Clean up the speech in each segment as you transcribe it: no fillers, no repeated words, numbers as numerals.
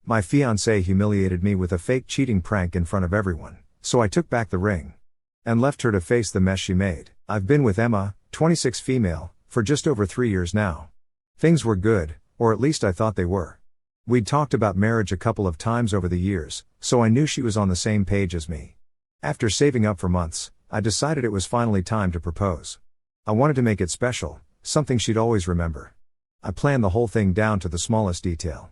My fiancée humiliated me with a fake cheating prank in front of everyone, so I took back the ring. And left her to face the mess she made. I've been with Emma, 26 female, for just over 3 years now. Things were good, or at least I thought they were. We'd talked about marriage a couple of times over the years, so I knew she was on the same page as me. After saving up for months, I decided it was finally time to propose. I wanted to make it special, something she'd always remember. I planned the whole thing down to the smallest detail.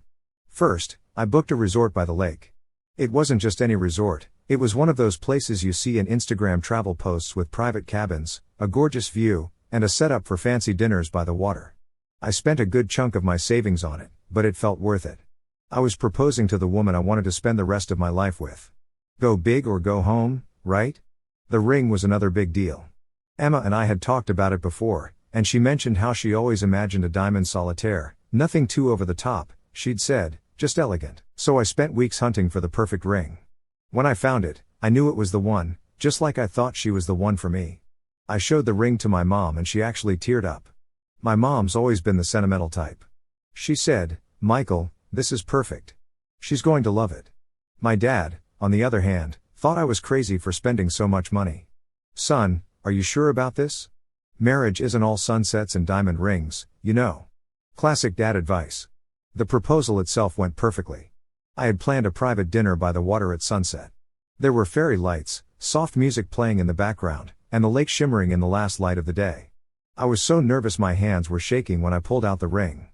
First, I booked a resort by the lake. It wasn't just any resort, it was one of those places you see in Instagram travel posts with private cabins, a gorgeous view, and a setup for fancy dinners by the water. I spent a good chunk of my savings on it, but it felt worth it. I was proposing to the woman I wanted to spend the rest of my life with. Go big or go home, right? The ring was another big deal. Emma and I had talked about it before, and she mentioned how she always imagined a diamond solitaire, nothing too over the top, she'd said, just elegant. So I spent weeks hunting for the perfect ring. When I found it, I knew it was the one, just like I thought she was the one for me. I showed the ring to my mom and she actually teared up. My mom's always been the sentimental type. She said, "Michael, this is perfect. She's going to love it." My dad, on the other hand, thought I was crazy for spending so much money. "Son, are you sure about this? Marriage isn't all sunsets and diamond rings, you know." Classic dad advice. The proposal itself went perfectly. I had planned a private dinner by the water at sunset. There were fairy lights, soft music playing in the background, and the lake shimmering in the last light of the day. I was so nervous my hands were shaking when I pulled out the ring.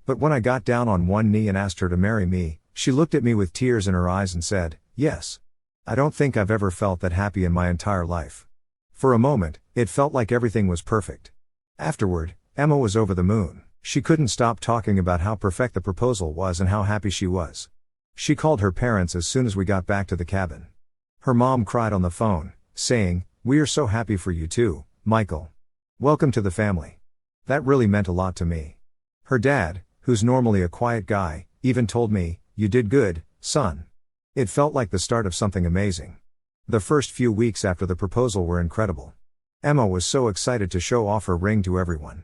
But when I got down on one knee and asked her to marry me, she looked at me with tears in her eyes and said, "Yes." I don't think I've ever felt that happy in my entire life. For a moment, it felt like everything was perfect. Afterward, Emma was over the moon. She couldn't stop talking about how perfect the proposal was and how happy she was. She called her parents as soon as we got back to the cabin. Her mom cried on the phone, saying, "We are so happy for you too, Michael. Welcome to the family." That really meant a lot to me. Her dad, who's normally a quiet guy, even told me, "You did good, son." It felt like the start of something amazing. The first few weeks after the proposal were incredible. Emma was so excited to show off her ring to everyone.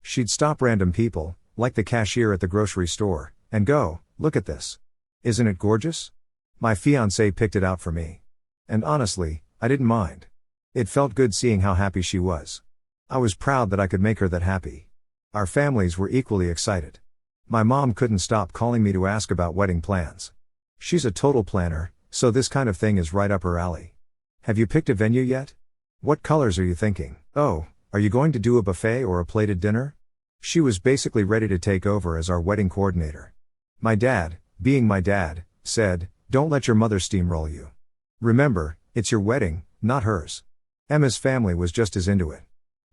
She'd stop random people, like the cashier at the grocery store, and go, "Look at this. Isn't it gorgeous?" My fiancée picked it out for me. And honestly, I didn't mind. It felt good seeing how happy she was. I was proud that I could make her that happy. Our families were equally excited. My mom couldn't stop calling me to ask about wedding plans. She's a total planner, so this kind of thing is right up her alley. "Have you picked a venue yet? What colors are you thinking? Oh, are you going to do a buffet or a plated dinner?" She was basically ready to take over as our wedding coordinator. My dad, being my dad, said, "Don't let your mother steamroll you. Remember, it's your wedding, not hers." Emma's family was just as into it.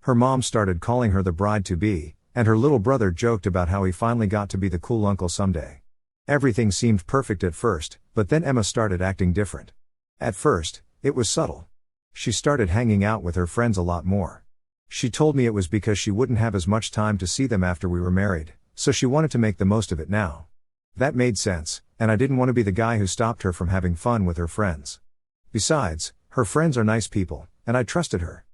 Her mom started calling her the bride-to-be, and her little brother joked about how he finally got to be the cool uncle someday. Everything seemed perfect at first, but then Emma started acting different. At first, it was subtle. She started hanging out with her friends a lot more. She told me it was because she wouldn't have as much time to see them after we were married, so she wanted to make the most of it now. That made sense, and I didn't want to be the guy who stopped her from having fun with her friends. Besides, her friends are nice people, and I trusted her.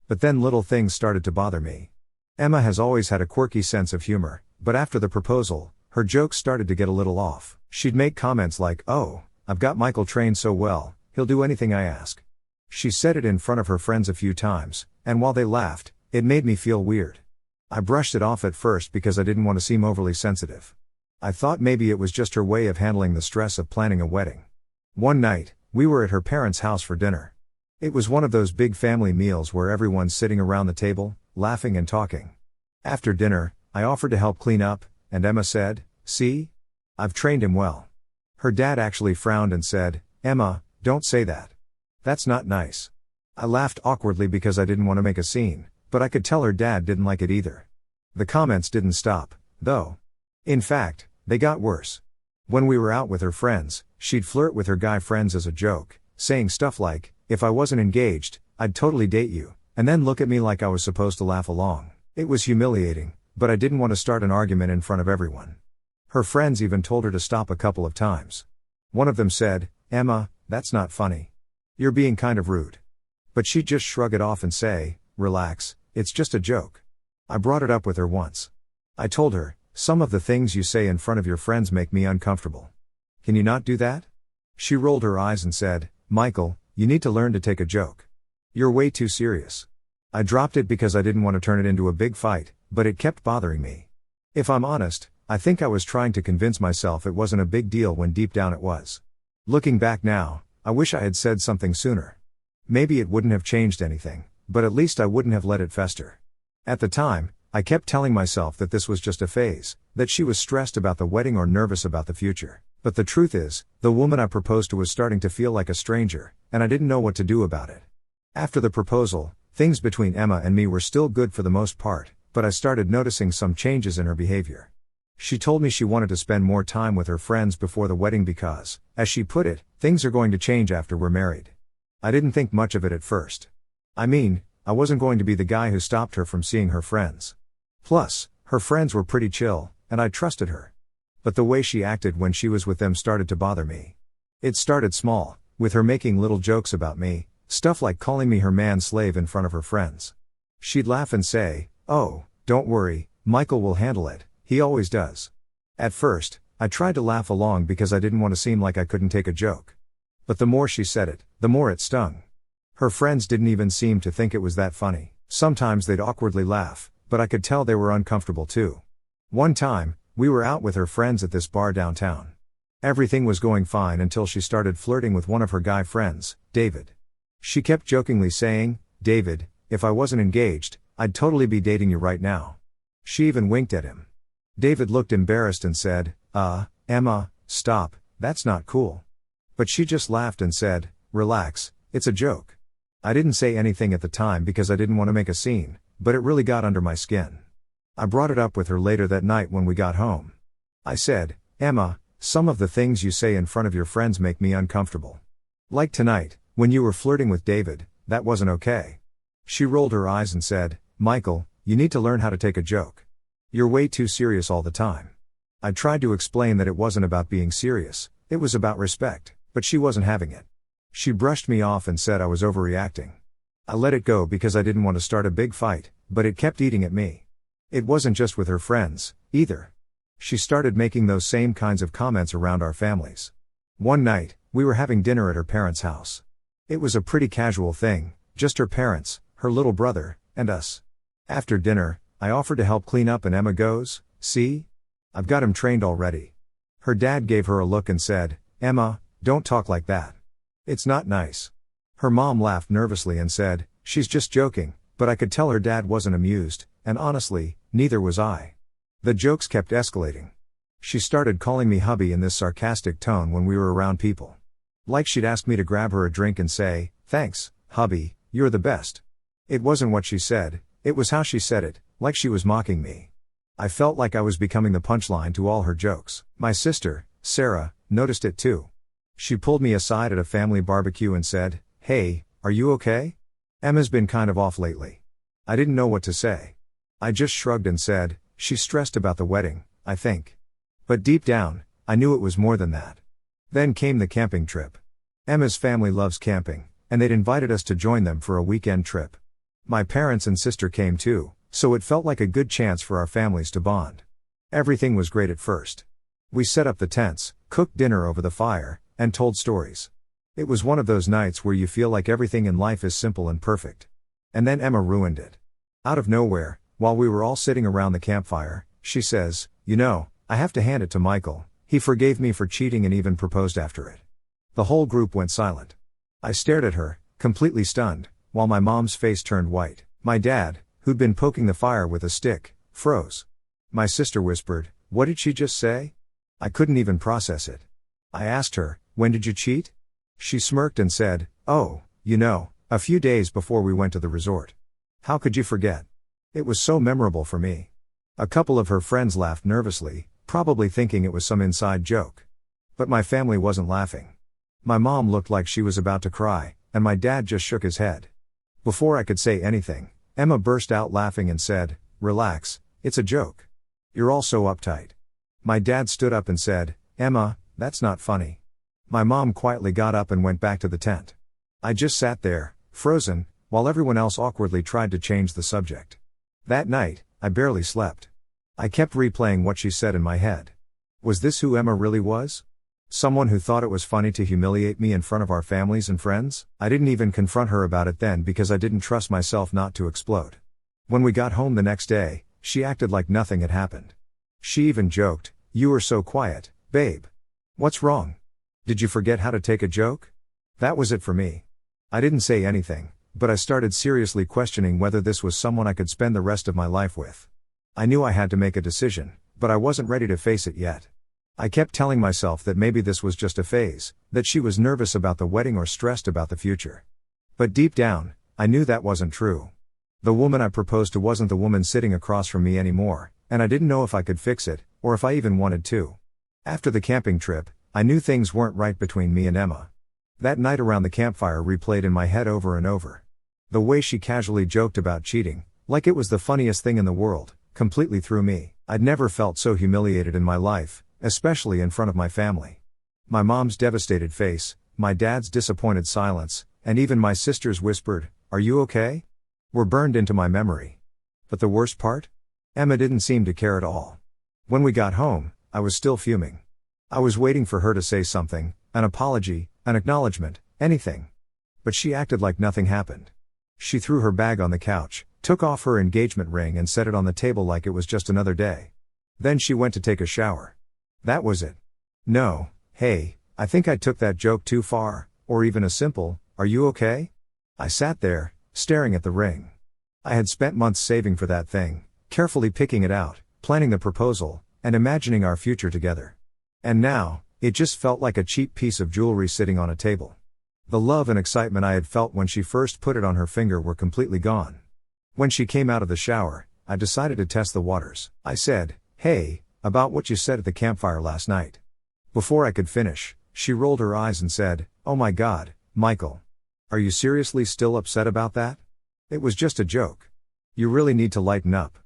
But then little things started to bother me. Emma has always had a quirky sense of humor, but after the proposal, her jokes started to get a little off. She'd make comments like, "Oh, I've got Michael trained so well, he'll do anything I ask." She said it in front of her friends a few times, and while they laughed, it made me feel weird. I brushed it off at first because I didn't want to seem overly sensitive. I thought maybe it was just her way of handling the stress of planning a wedding. One night, we were at her parents' house for dinner. It was one of those big family meals where everyone's sitting around the table, laughing and talking. After dinner, I offered to help clean up, and Emma said, "See? I've trained him well." Her dad actually frowned and said, "Emma, don't say that. That's not nice." I laughed awkwardly because I didn't want to make a scene, but I could tell her dad didn't like it either. The comments didn't stop, though. In fact, they got worse. When we were out with her friends, she'd flirt with her guy friends as a joke, saying stuff like, "If I wasn't engaged, I'd totally date you," and then look at me like I was supposed to laugh along. It was humiliating, but I didn't want to start an argument in front of everyone. Her friends even told her to stop a couple of times. One of them said, "Emma, that's not funny. You're being kind of rude." But she'd just shrug it off and say, "Relax, it's just a joke." I brought it up with her once. I told her, "Some of the things you say in front of your friends make me uncomfortable. Can you not do that? She rolled her eyes and said, Michael, you need to learn to take a joke. You're way too serious. I dropped it because I didn't want to turn it into a big fight, but it kept bothering me. If I'm honest, I think I was trying to convince myself it wasn't a big deal when deep down it was. Looking back now, I wish I had said something sooner. Maybe it wouldn't have changed anything, but at least I wouldn't have let it fester. At the time, I kept telling myself that this was just a phase, that she was stressed about the wedding or nervous about the future. But the truth is, the woman I proposed to was starting to feel like a stranger, and I didn't know what to do about it. After the proposal, things between Emma and me were still good for the most part, but I started noticing some changes in her behavior. She told me she wanted to spend more time with her friends before the wedding because, as she put it, things are going to change after we're married. I didn't think much of it at first. I mean, I wasn't going to be the guy who stopped her from seeing her friends. Plus, her friends were pretty chill, and I trusted her. But the way she acted when she was with them started to bother me. It started small, with her making little jokes about me, stuff like calling me her man-slave in front of her friends. She'd laugh and say, "Oh, don't worry, Michael will handle it, he always does." At first, I tried to laugh along because I didn't want to seem like I couldn't take a joke. But the more she said it, the more it stung. Her friends didn't even seem to think it was that funny. Sometimes they'd awkwardly laugh, but I could tell they were uncomfortable too. One time, we were out with her friends at this bar downtown. Everything was going fine until she started flirting with one of her guy friends, David. She kept jokingly saying, "David, if I wasn't engaged, I'd totally be dating you right now." She even winked at him. David looked embarrassed and said, Emma, stop, that's not cool." But she just laughed and said, "Relax, it's a joke." I didn't say anything at the time because I didn't want to make a scene, but it really got under my skin. I brought it up with her later that night when we got home. I said, "Emma, some of the things you say in front of your friends make me uncomfortable. Like tonight, when you were flirting with David, that wasn't okay." She rolled her eyes and said, "Michael, you need to learn how to take a joke. You're way too serious all the time." I tried to explain that it wasn't about being serious, it was about respect, but she wasn't having it. She brushed me off and said I was overreacting. I let it go because I didn't want to start a big fight, but it kept eating at me. It wasn't just with her friends, either. She started making those same kinds of comments around our families. One night, we were having dinner at her parents' house. It was a pretty casual thing, just her parents, her little brother, and us. After dinner, I offered to help clean up and Emma goes, "See? I've got him trained already." Her dad gave her a look and said, "Emma, don't talk like that. It's not nice." Her mom laughed nervously and said, "She's just joking," but I could tell her dad wasn't amused, and honestly, neither was I. The jokes kept escalating. She started calling me hubby in this sarcastic tone when we were around people. Like she'd ask me to grab her a drink and say, "Thanks, hubby, you're the best." It wasn't what she said, it was how she said it, like she was mocking me. I felt like I was becoming the punchline to all her jokes. My sister, Sarah, noticed it too. She pulled me aside at a family barbecue and said, "Hey, are you okay? Emma's been kind of off lately." I didn't know what to say. I just shrugged and said, "She's stressed about the wedding, I think." But deep down, I knew it was more than that. Then came the camping trip. Emma's family loves camping, and they'd invited us to join them for a weekend trip. My parents and sister came too, so it felt like a good chance for our families to bond. Everything was great at first. We set up the tents, cooked dinner over the fire, and told stories. It was one of those nights where you feel like everything in life is simple and perfect. And then Emma ruined it. Out of nowhere, while we were all sitting around the campfire, she says, "You know, I have to hand it to Michael, he forgave me for cheating and even proposed after it." The whole group went silent. I stared at her, completely stunned, while my mom's face turned white. My dad, who'd been poking the fire with a stick, froze. My sister whispered, "What did she just say?" I couldn't even process it. I asked her, "When did you cheat?" She smirked and said, "Oh, you know, a few days before we went to the resort." How could you forget? It was so memorable for me. A couple of her friends laughed nervously, probably thinking it was some inside joke. But my family wasn't laughing. My mom looked like she was about to cry, and my dad just shook his head. Before I could say anything, Emma burst out laughing and said, "Relax, it's a joke. You're all so uptight." My dad stood up and said, "Emma, that's not funny." My mom quietly got up and went back to the tent. I just sat there, frozen, while everyone else awkwardly tried to change the subject. That night, I barely slept. I kept replaying what she said in my head. Was this who Emma really was? Someone who thought it was funny to humiliate me in front of our families and friends? I didn't even confront her about it then because I didn't trust myself not to explode. When we got home the next day, she acted like nothing had happened. She even joked, "You were so quiet, babe. What's wrong? Did you forget how to take a joke?" That was it for me. I didn't say anything, but I started seriously questioning whether this was someone I could spend the rest of my life with. I knew I had to make a decision, but I wasn't ready to face it yet. I kept telling myself that maybe this was just a phase, that she was nervous about the wedding or stressed about the future. But deep down, I knew that wasn't true. The woman I proposed to wasn't the woman sitting across from me anymore, and I didn't know if I could fix it, or if I even wanted to. After the camping trip, I knew things weren't right between me and Emma. That night around the campfire replayed in my head over and over. The way she casually joked about cheating, like it was the funniest thing in the world, completely threw me. I'd never felt so humiliated in my life, especially in front of my family. My mom's devastated face, my dad's disappointed silence, and even my sister's whispered, "Are you okay?" were burned into my memory. But the worst part? Emma didn't seem to care at all. When we got home, I was still fuming. I was waiting for her to say something, an apology, an acknowledgement, anything. But she acted like nothing happened. She threw her bag on the couch, took off her engagement ring and set it on the table like it was just another day. Then she went to take a shower. That was it. No, hey, I think I took that joke too far, or even a simple, "Are you okay?" I sat there, staring at the ring. I had spent months saving for that thing, carefully picking it out, planning the proposal, and imagining our future together. And now, it just felt like a cheap piece of jewelry sitting on a table. The love and excitement I had felt when she first put it on her finger were completely gone. When she came out of the shower, I decided to test the waters. I said, "Hey, about what you said at the campfire last night." Before I could finish, she rolled her eyes and said, "Oh my God, Michael. Are you seriously still upset about that? It was just a joke. You really need to lighten up."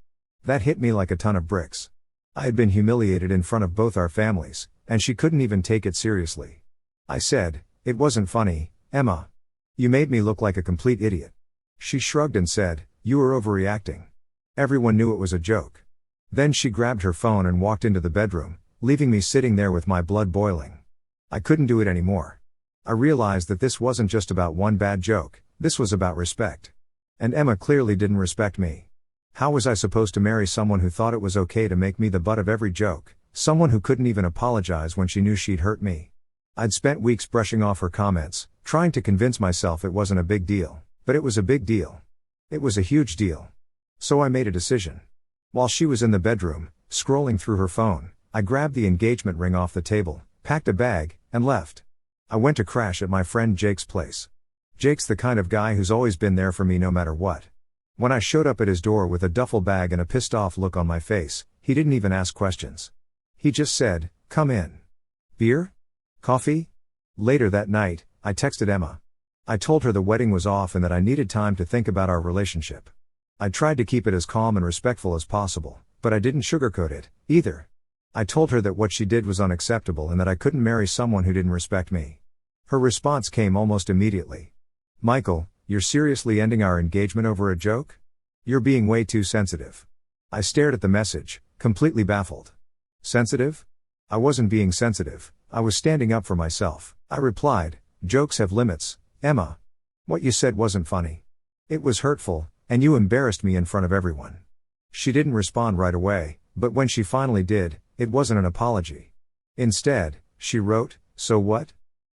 That hit me like a ton of bricks. I had been humiliated in front of both our families, and she couldn't even take it seriously. I said, "It wasn't funny, Emma. You made me look like a complete idiot." She shrugged and said, "You were overreacting. Everyone knew it was a joke." Then she grabbed her phone and walked into the bedroom, leaving me sitting there with my blood boiling. I couldn't do it anymore. I realized that this wasn't just about one bad joke, this was about respect. And Emma clearly didn't respect me. How was I supposed to marry someone who thought it was okay to make me the butt of every joke, someone who couldn't even apologize when she knew she'd hurt me? I'd spent weeks brushing off her comments, trying to convince myself it wasn't a big deal, but it was a big deal. It was a huge deal. So I made a decision. While she was in the bedroom, scrolling through her phone, I grabbed the engagement ring off the table, packed a bag, and left. I went to crash at my friend Jake's place. Jake's the kind of guy who's always been there for me no matter what. When I showed up at his door with a duffel bag and a pissed off look on my face, he didn't even ask questions. He just said, "Come in. Beer? Coffee?" Later that night, I texted Emma. I told her the wedding was off and that I needed time to think about our relationship. I tried to keep it as calm and respectful as possible, but I didn't sugarcoat it, either. I told her that what she did was unacceptable and that I couldn't marry someone who didn't respect me. Her response came almost immediately. "Michael, you're seriously ending our engagement over a joke? You're being way too sensitive." I stared at the message, completely baffled. Sensitive? I wasn't being sensitive, I was standing up for myself. I replied, "Jokes have limits, Emma. What you said wasn't funny. It was hurtful, and you embarrassed me in front of everyone." She didn't respond right away, but when she finally did, it wasn't an apology. Instead, she wrote, "So what?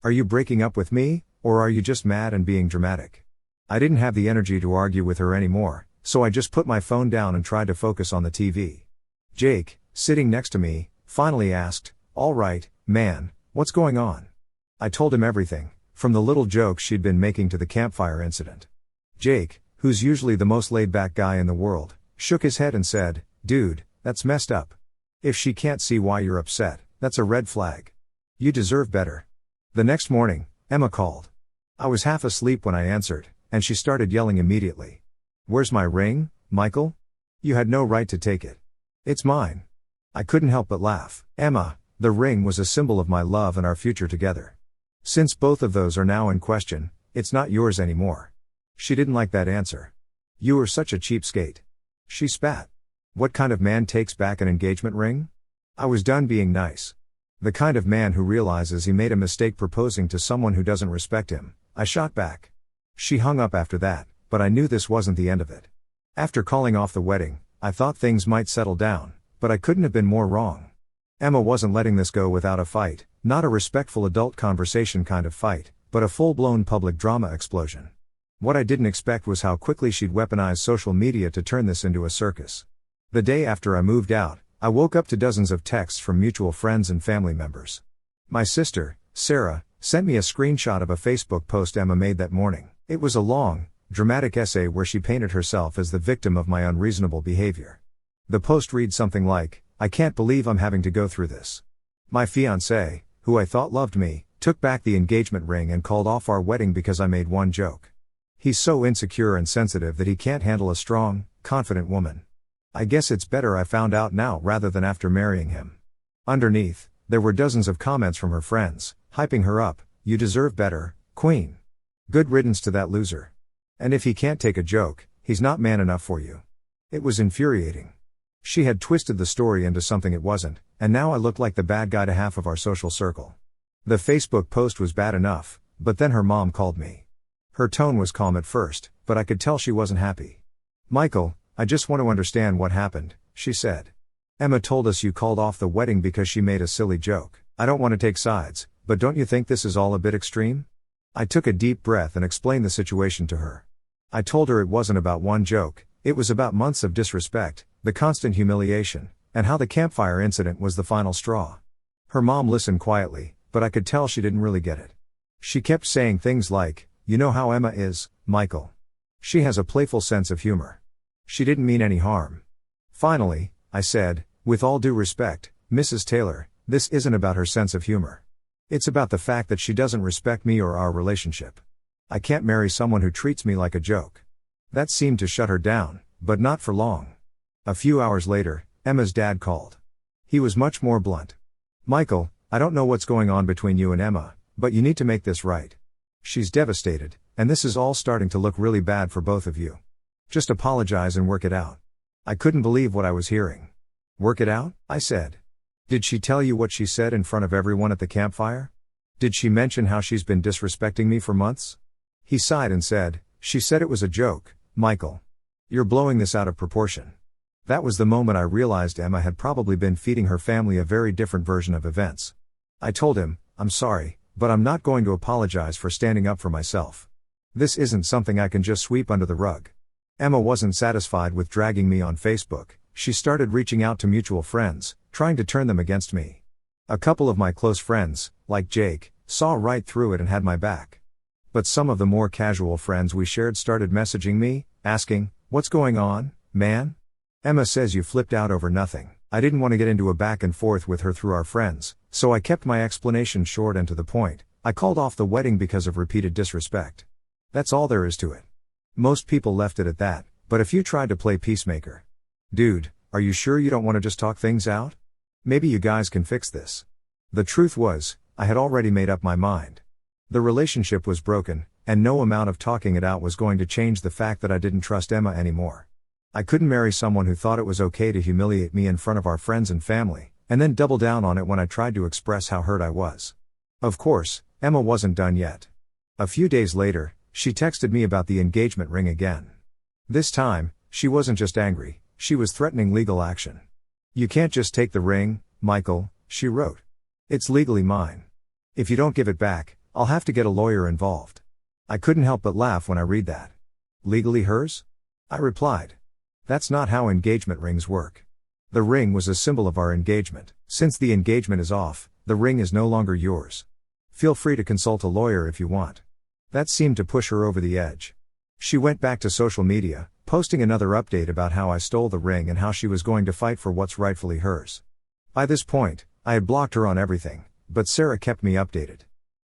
Are you breaking up with me, or are you just mad and being dramatic?" I didn't have the energy to argue with her anymore, so I just put my phone down and tried to focus on the TV. Jake, sitting next to me, finally asked, "All right, man, what's going on?" I told him everything, from the little jokes she'd been making to the campfire incident. Jake, who's usually the most laid-back guy in the world, shook his head and said, "Dude, that's messed up. If she can't see why you're upset, that's a red flag. You deserve better." The next morning, Emma called. I was half asleep when I answered, and she started yelling immediately. "Where's my ring, Michael? You had no right to take it. It's mine." I couldn't help but laugh. "Emma, the ring was a symbol of my love and our future together. Since both of those are now in question, it's not yours anymore." She didn't like that answer. "You were such a cheapskate." She spat. "What kind of man takes back an engagement ring?" I was done being nice. The kind of man who realizes he made a mistake proposing to someone who doesn't respect him, I shot back. She hung up after that, but I knew this wasn't the end of it. After calling off the wedding, I thought things might settle down, but I couldn't have been more wrong. Emma wasn't letting this go without a fight, not a respectful adult conversation kind of fight, but a full-blown public drama explosion. What I didn't expect was how quickly she'd weaponize social media to turn this into a circus. The day after I moved out, I woke up to dozens of texts from mutual friends and family members. My sister, Sarah, sent me a screenshot of a Facebook post Emma made that morning. It was a long, dramatic essay where she painted herself as the victim of my unreasonable behavior. The post read something like, "I can't believe I'm having to go through this. My fiancé, who I thought loved me, took back the engagement ring and called off our wedding because I made one joke. He's so insecure and sensitive that he can't handle a strong, confident woman. I guess it's better I found out now rather than after marrying him." Underneath, there were dozens of comments from her friends, hyping her up. "You deserve better, Queen. Good riddance to that loser. And if he can't take a joke, he's not man enough for you." It was infuriating. She had twisted the story into something it wasn't, and now I looked like the bad guy to half of our social circle. The Facebook post was bad enough, but then her mom called me. Her tone was calm at first, but I could tell she wasn't happy. "Michael, I just want to understand what happened," she said. "Emma told us you called off the wedding because she made a silly joke. I don't want to take sides, but don't you think this is all a bit extreme?" I took a deep breath and explained the situation to her. I told her it wasn't about one joke, it was about months of disrespect, the constant humiliation, and how the campfire incident was the final straw. Her mom listened quietly, but I could tell she didn't really get it. She kept saying things like, "You know how Emma is, Michael. She has a playful sense of humor. She didn't mean any harm." Finally, I said, "With all due respect, Mrs. Taylor, this isn't about her sense of humor. It's about the fact that she doesn't respect me or our relationship. I can't marry someone who treats me like a joke." That seemed to shut her down, but not for long. A few hours later, Emma's dad called. He was much more blunt. "Michael, I don't know what's going on between you and Emma, but you need to make this right. She's devastated, and this is all starting to look really bad for both of you. Just apologize and work it out." I couldn't believe what I was hearing. "Work it out?" I said. "Did she tell you what she said in front of everyone at the campfire? Did she mention how she's been disrespecting me for months?" He sighed and said, "She said it was a joke, Michael. You're blowing this out of proportion." That was the moment I realized Emma had probably been feeding her family a very different version of events. I told him, "I'm sorry, but I'm not going to apologize for standing up for myself. This isn't something I can just sweep under the rug." Emma wasn't satisfied with dragging me on Facebook. She started reaching out to mutual friends, trying to turn them against me. A couple of my close friends, like Jake, saw right through it and had my back. But some of the more casual friends we shared started messaging me, asking, "What's going on, man? Emma says you flipped out over nothing." I didn't want to get into a back and forth with her through our friends, so I kept my explanation short and to the point. I called off the wedding because of repeated disrespect. That's all there is to it. Most people left it at that, but a few tried to play peacemaker. "Dude, are you sure you don't want to just talk things out? Maybe you guys can fix this." The truth was, I had already made up my mind. The relationship was broken, and no amount of talking it out was going to change the fact that I didn't trust Emma anymore. I couldn't marry someone who thought it was okay to humiliate me in front of our friends and family, and then double down on it when I tried to express how hurt I was. Of course, Emma wasn't done yet. A few days later, she texted me about the engagement ring again. This time, she wasn't just angry, she was threatening legal action. "You can't just take the ring, Michael," she wrote. "It's legally mine. If you don't give it back, I'll have to get a lawyer involved." I couldn't help but laugh when I read that. "Legally hers?" I replied. "That's not how engagement rings work. The ring was a symbol of our engagement. Since the engagement is off, the ring is no longer yours. Feel free to consult a lawyer if you want." That seemed to push her over the edge. She went back to social media, posting another update about how I stole the ring and how she was going to fight for what's rightfully hers. By this point, I had blocked her on everything, but Sarah kept me updated.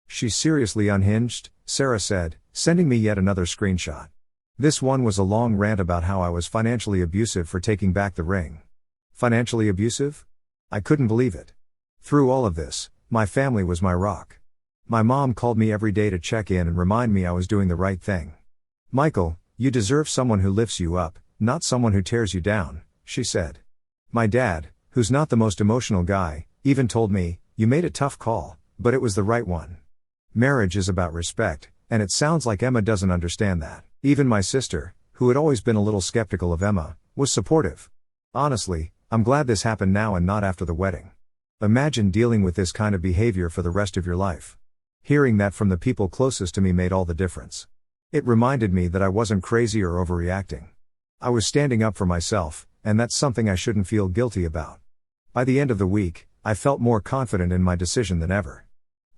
"She's seriously unhinged," Sarah said, sending me yet another screenshot. This one was a long rant about how I was financially abusive for taking back the ring. Financially abusive? I couldn't believe it. Through all of this, my family was my rock. My mom called me every day to check in and remind me I was doing the right thing. "Michael, you deserve someone who lifts you up, not someone who tears you down," she said. My dad, who's not the most emotional guy, even told me, you made a tough call, but it was the right one. Marriage is about respect, and it sounds like Emma doesn't understand that. Even my sister, who had always been a little skeptical of Emma, was supportive. Honestly, I'm glad this happened now and not after the wedding. Imagine dealing with this kind of behavior for the rest of your life. Hearing that from the people closest to me made all the difference. It reminded me that I wasn't crazy or overreacting. I was standing up for myself, and that's something I shouldn't feel guilty about. By the end of the week, I felt more confident in my decision than ever.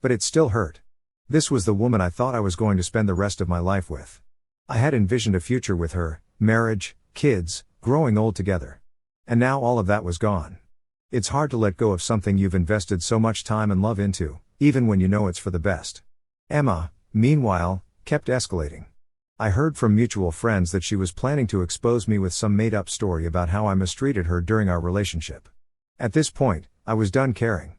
But it still hurt. This was the woman I thought I was going to spend the rest of my life with. I had envisioned a future with her, marriage, kids, growing old together. And now all of that was gone. It's hard to let go of something you've invested so much time and love into, even when you know it's for the best. Emma, meanwhile, kept escalating. I heard from mutual friends that she was planning to expose me with some made-up story about how I mistreated her during our relationship. At this point, I was done caring.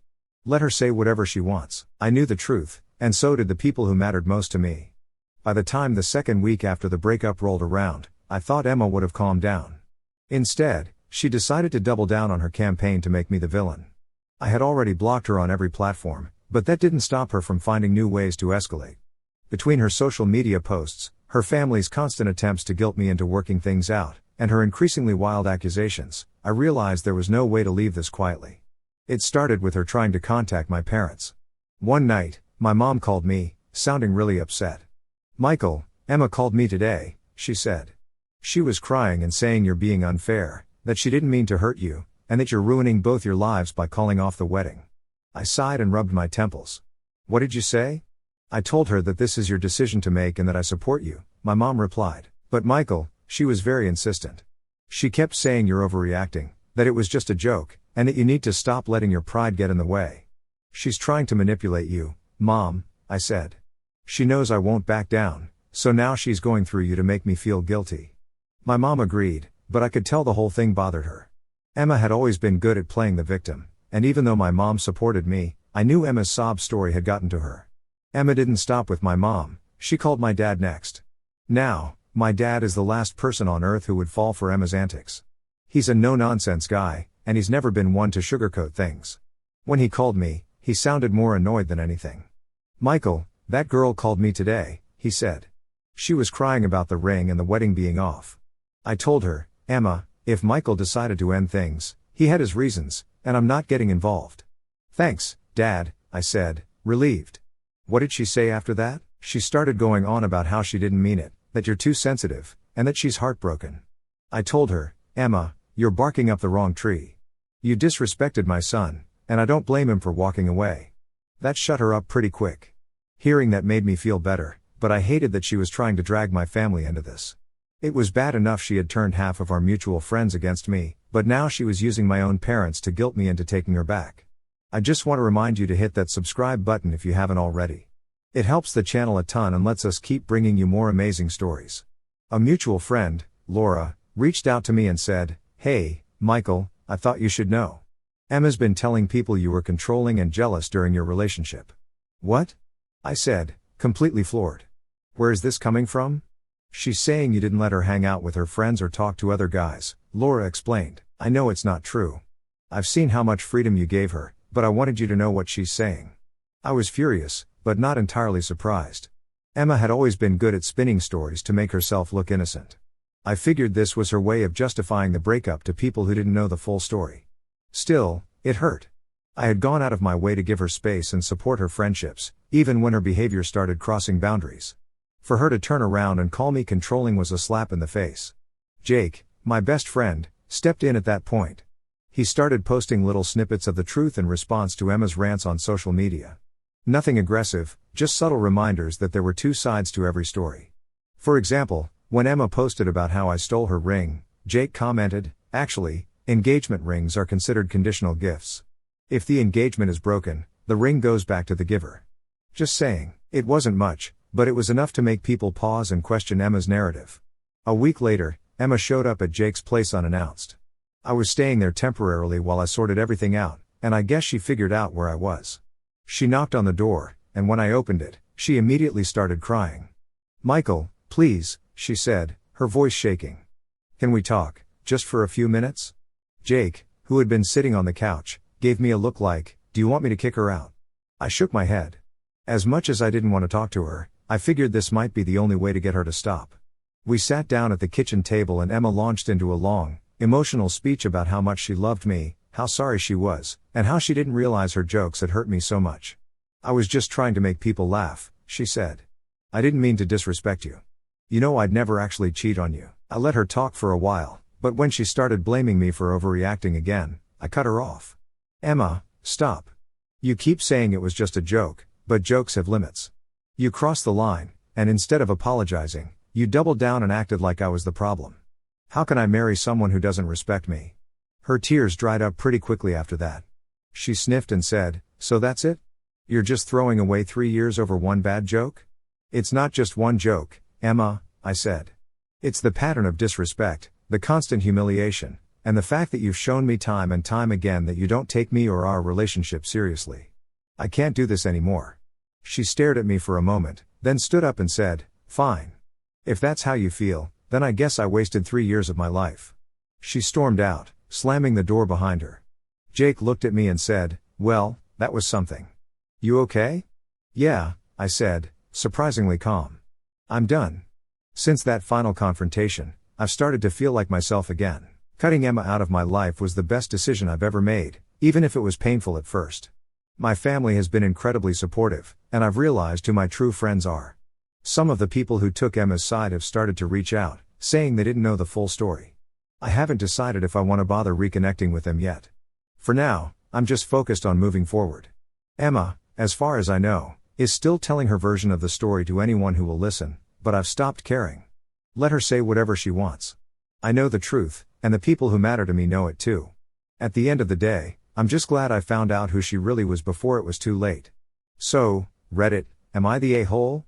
Let her say whatever she wants. I knew the truth, and so did the people who mattered most to me. By the time the second week after the breakup rolled around, I thought Emma would have calmed down. Instead, she decided to double down on her campaign to make me the villain. I had already blocked her on every platform, but that didn't stop her from finding new ways to escalate. Between her social media posts, her family's constant attempts to guilt me into working things out, and her increasingly wild accusations, I realized there was no way to leave this quietly. It started with her trying to contact my parents. One night, my mom called me, sounding really upset. "Michael, Emma called me today," she said. "She was crying and saying you're being unfair, that she didn't mean to hurt you, and that you're ruining both your lives by calling off the wedding." I sighed and rubbed my temples. "What did you say?" "I told her that this is your decision to make and that I support you," my mom replied. "But Michael," she was very insistent. "She kept saying you're overreacting, that it was just a joke, and that you need to stop letting your pride get in the way. She's trying to manipulate you, Mom," I said. "She knows I won't back down, so now she's going through you to make me feel guilty." My mom agreed, but I could tell the whole thing bothered her. Emma had always been good at playing the victim, and even though my mom supported me, I knew Emma's sob story had gotten to her. Emma didn't stop with my mom, she called my dad next. Now, my dad is the last person on earth who would fall for Emma's antics. He's a no-nonsense guy, and he's never been one to sugarcoat things. When he called me, he sounded more annoyed than anything. "Michael, that girl called me today," he said. "She was crying about the ring and the wedding being off. I told her, Emma, if Michael decided to end things, he had his reasons, and I'm not getting involved." "Thanks, Dad," I said, relieved. "What did she say after that?" "She started going on about how she didn't mean it, that you're too sensitive, and that she's heartbroken. I told her, Emma, you're barking up the wrong tree. You disrespected my son, and I don't blame him for walking away." That shut her up pretty quick. Hearing that made me feel better, but I hated that she was trying to drag my family into this. It was bad enough she had turned half of our mutual friends against me, but now she was using my own parents to guilt me into taking her back. I just want to remind you to hit that subscribe button if you haven't already. It helps the channel a ton and lets us keep bringing you more amazing stories. A mutual friend, Laura, reached out to me and said, "Hey, Michael, I thought you should know. Emma's been telling people you were controlling and jealous during your relationship." "What?" I said, completely floored. "Where is this coming from?" "She's saying you didn't let her hang out with her friends or talk to other guys," Laura explained. "I know it's not true. I've seen how much freedom you gave her, but I wanted you to know what she's saying." I was furious, but not entirely surprised. Emma had always been good at spinning stories to make herself look innocent. I figured this was her way of justifying the breakup to people who didn't know the full story. Still, it hurt. I had gone out of my way to give her space and support her friendships, even when her behavior started crossing boundaries. For her to turn around and call me controlling was a slap in the face. Jake, my best friend, stepped in at that point. He started posting little snippets of the truth in response to Emma's rants on social media. Nothing aggressive, just subtle reminders that there were two sides to every story. For example, when Emma posted about how I stole her ring, Jake commented, "Actually, engagement rings are considered conditional gifts. If the engagement is broken, the ring goes back to the giver." Just saying. It wasn't much, but it was enough to make people pause and question Emma's narrative. A week later, Emma showed up at Jake's place unannounced. I was staying there temporarily while I sorted everything out, and I guess she figured out where I was. She knocked on the door, and when I opened it, she immediately started crying. "Michael, please," she said, her voice shaking. "Can we talk, just for a few minutes?" Jake, who had been sitting on the couch, gave me a look like, Do you want me to kick her out? I shook my head. As much as I didn't want to talk to her, I figured this might be the only way to get her to stop. We sat down at the kitchen table and Emma launched into a long, emotional speech about how much she loved me, how sorry she was, and how she didn't realize her jokes had hurt me so much. I was just trying to make people laugh, she said. I didn't mean to disrespect you. You know I'd never actually cheat on you. I let her talk for a while, but when she started blaming me for overreacting again, I cut her off. Emma, stop. You keep saying it was just a joke, but jokes have limits. You crossed the line, and instead of apologizing, you doubled down and acted like I was the problem. How can I marry someone who doesn't respect me? Her tears dried up pretty quickly after that. She sniffed and said, so that's it? You're just throwing away 3 years over one bad joke? It's not just one joke, Emma, I said. It's the pattern of disrespect, the constant humiliation, and the fact that you've shown me time and time again that you don't take me or our relationship seriously. I can't do this anymore. She stared at me for a moment, then stood up and said, fine. If that's how you feel, then I guess I wasted 3 years of my life. She stormed out, slamming the door behind her. Jake looked at me and said, well, that was something. You okay? Yeah, I said, surprisingly calm. I'm done. Since that final confrontation, I've started to feel like myself again. Cutting Emma out of my life was the best decision I've ever made, even if it was painful at first. My family has been incredibly supportive, and I've realized who my true friends are. Some of the people who took Emma's side have started to reach out, saying they didn't know the full story. I haven't decided if I want to bother reconnecting with them yet. For now, I'm just focused on moving forward. Emma, as far as I know, is still telling her version of the story to anyone who will listen, but I've stopped caring. Let her say whatever she wants. I know the truth, and the people who matter to me know it too. At the end of the day, I'm just glad I found out who she really was before it was too late. So, Reddit, am I the a-hole?